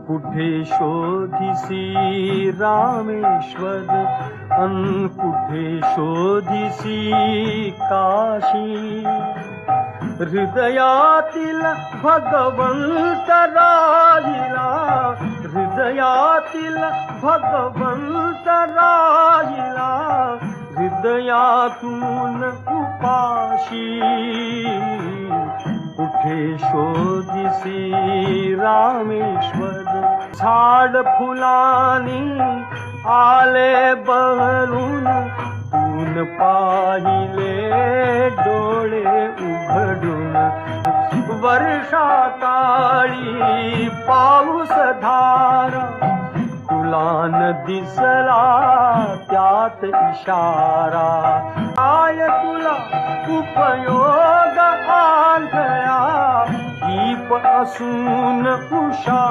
कुठे शोधिसी रामेश्वर कुठे शोधिसी काशी हृदयातील भगवंत राहिला हृदयातील भगवंत राहिला हृदयातून उपाशी कुठे शोधिसी रामेश्वर झाड फुलानी आले बहरून तून पाहिले डोळे उघडून वर्षा काळी पाऊस धारा तुला न दिसला त्यात इशारा काय तुला उपयोग आंधळा दीप असून उषा